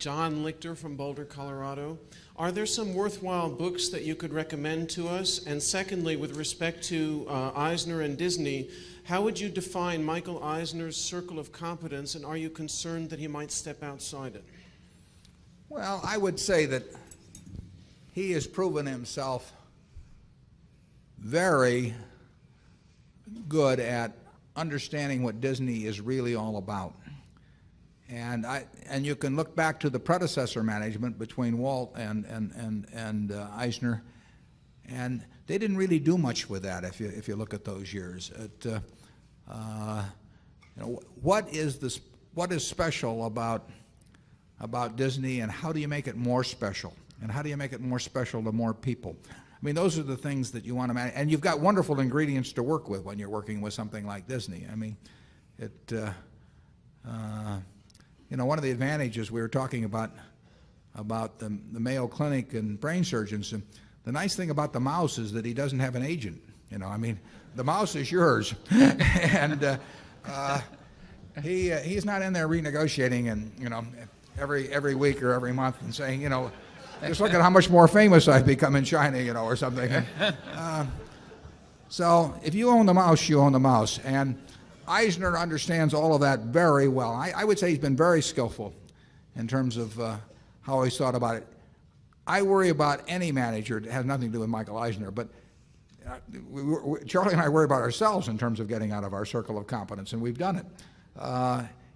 John Lichter from Boulder, Colorado. Are there some worthwhile books that you could recommend to us? And secondly, with respect to Eisner and Disney, how would you define Michael Eisner's circle of competence, and are you concerned that he might step outside it? Well, I would say that he has proven himself very good at understanding what Disney is really all about. And you can look back to the predecessor management between Walt and Eisner, and they didn't really do much with that if you look at those years. What is special about Disney, and how do you make it more special? And how do you make it more special to more people? I mean, those are the things that you want to manage. And you've got wonderful ingredients to work with when you're working with something like Disney. I mean, one of the advantages we were talking about the Mayo Clinic and brain surgeons, and the nice thing about the mouse is that he doesn't have an agent. I mean, the mouse is yours, and he's not in there renegotiating and every week or every month and saying, just look at how much more famous I've become in China, or something. So if you own the mouse, you own the mouse. And Eisner understands all of that very well. I would say he's been very skillful in terms of how he's thought about it. I worry about any manager. It has nothing to do with Michael Eisner, but Charlie and I worry about ourselves in terms of getting out of our circle of competence, and we've done it.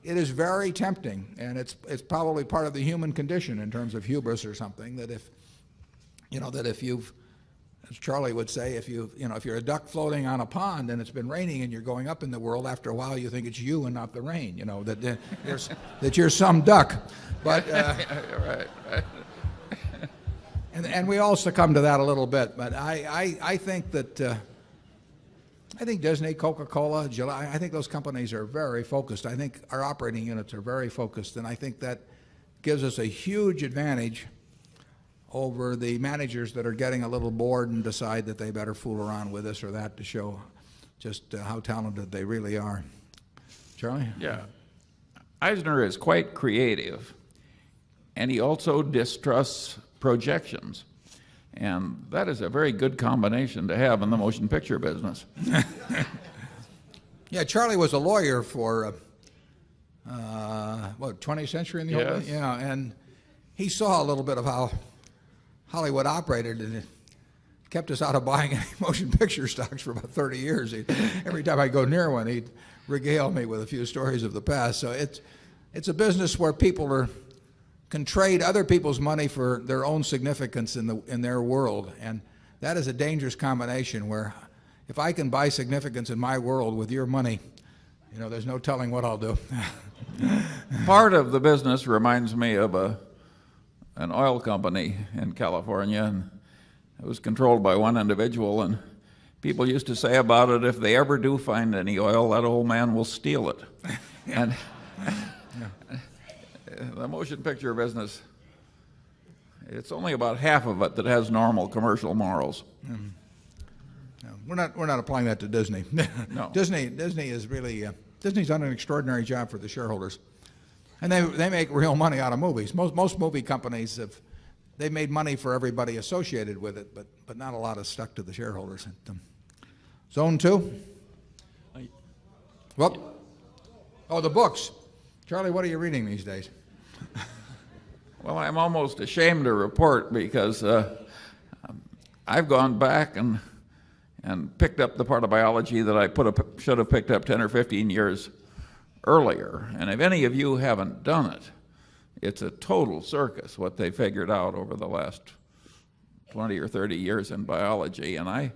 It is very tempting, and it's probably part of the human condition in terms of hubris or something, that if you've, as Charlie would say, if you're a duck floating on a pond and it's been raining and you're going up in the world, after a while you think it's you and not the rain, that you're some duck. But right. and we all succumb to that a little bit. But I think that I think Disney, Coca-Cola, Gillette, I think those companies are very focused. I think our operating units are very focused, and I think that gives us a huge advantage over the managers that are getting a little bored and decide that they better fool around with this or that to show just how talented they really are. Charlie? Yeah. Eisner is quite creative, and he also distrusts projections. And that is a very good combination to have in the motion picture business. Yeah, Charlie was a lawyer for, 20th century in the old days? Yeah, and he saw a little bit of how Hollywood operated, and it kept us out of buying any motion picture stocks for about 30 years. Every time I go near one, he'd regale me with a few stories of the past. So it's a business where people can trade other people's money for their own significance in their world, and that is a dangerous combination where if I can buy significance in my world with your money, there's no telling what I'll do. Part of the business reminds me of an oil company in California, and it was controlled by one individual, and people used to say about it, if they ever do find any oil, that old man will steal it. And the motion picture business, it's only about half of it that has normal commercial morals. Mm-hmm. No, we're not applying that to Disney. No. Disney is really Disney's done an extraordinary job for the shareholders, and they make real money out of movies. Most movie companies they've made money for everybody associated with it, but not a lot is stuck to the shareholders. Zone 2. Well, the books. Charlie, what are you reading these days? Well, I'm almost ashamed to report because I've gone back and picked up the part of biology that I should have picked up 10 or 15 years earlier. And if any of you haven't done it, it's a total circus what they figured out over the last 20 or 30 years in biology. And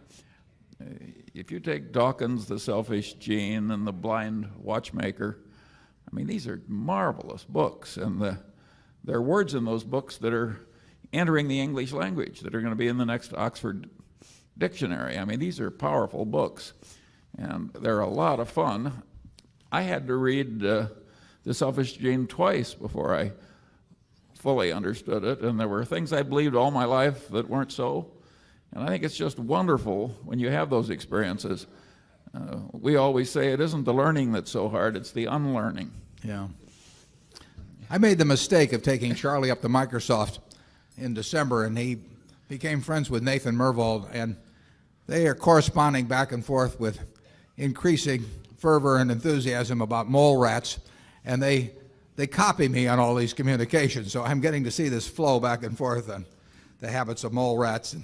if you take Dawkins, The Selfish Gene, and The Blind Watchmaker, I mean, these are marvelous books, and there are words in those books that are entering the English language that are going to be in the next Oxford dictionary. I mean, these are powerful books, and they're a lot of fun. I had to read The Selfish Gene twice before I fully understood it, and there were things I believed all my life that weren't so, and I think it's just wonderful when you have those experiences. We always say it isn't the learning that's so hard, it's the unlearning. Yeah. I made the mistake of taking Charlie up to Microsoft in December, and he became friends with Nathan Myhrvold, and they are corresponding back and forth with increasing fervor and enthusiasm about mole rats, and they copy me on all these communications, so I'm getting to see this flow back and forth on the habits of mole rats. And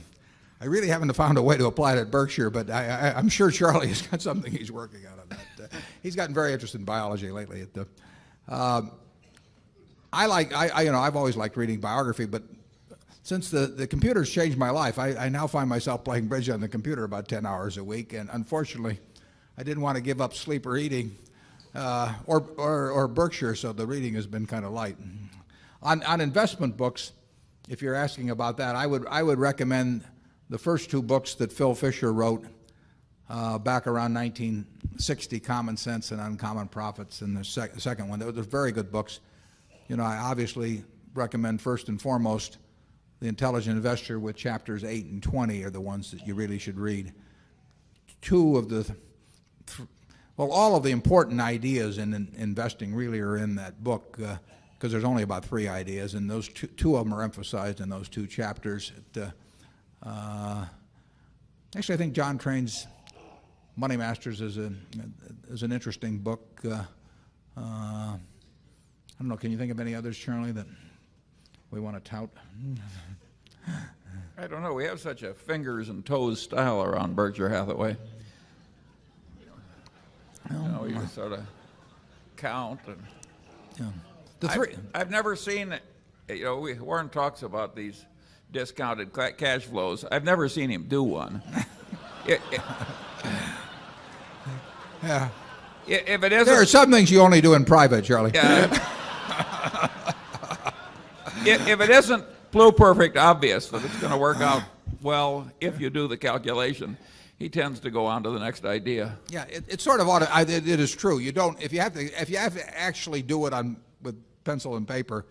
I really haven't found a way to apply it at Berkshire, but I'm sure Charlie has got something he's working on that. He's gotten very interested in biology lately. I've always liked reading biography, but since the computer's changed my life, I now find myself playing bridge on the computer about 10 hours a week, and unfortunately, I didn't want to give up sleep or eating or Berkshire, so the reading has been kind of light. On investment books, if you're asking about that, I would recommend the first two books that Phil Fisher wrote back around 1960, Common Sense and Uncommon Profits, and the second one. They're very good books. You know, I obviously recommend first and foremost The Intelligent Investor, with chapters 8 and 20 are the ones that you really should read. All of the important ideas in investing really are in that book, because there's only about 3 ideas, and those two of them are emphasized in those 2 chapters. Actually, I think John Train's Money Masters is an interesting book. I don't know, can you think of any others, Charlie, that we want to tout? I don't know. We have such a fingers and toes style around Berkshire Hathaway. We just sort of count. And I've never seen, Warren talks about these discounted cash flows. I've never seen him do one. Yeah. If it isn't, there are some things you only do in private, Charlie. If it isn't perfect obvious that it's going to work out well if you do the calculation, he tends to go on to the next idea. Yeah, it's sort of it is true. You don't if you have to actually do it with pencil and paper,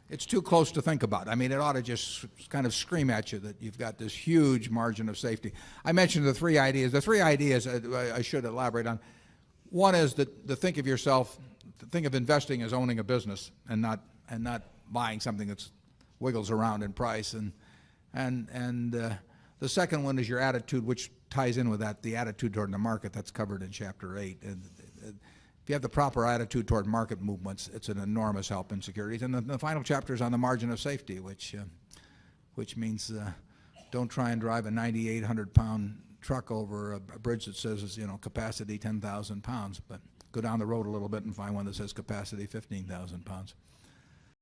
it's too close to think about. I mean, it ought to just kind of scream at you that you've got this huge margin of safety. I mentioned the 3 ideas. The 3 ideas I should elaborate on. One is to think of investing as owning a business and not buying something that wiggles around in price. And the second one is your attitude, which ties in with that, the attitude toward the market. That's covered in chapter 8. And if you have the proper attitude toward market movements, it's an enormous help in securities. And the final chapter is on the margin of safety, which means don't try and drive a 9,800-pound truck over a bridge that says, capacity 10,000 pounds, but go down the road a little bit and find one that says capacity 15,000 pounds.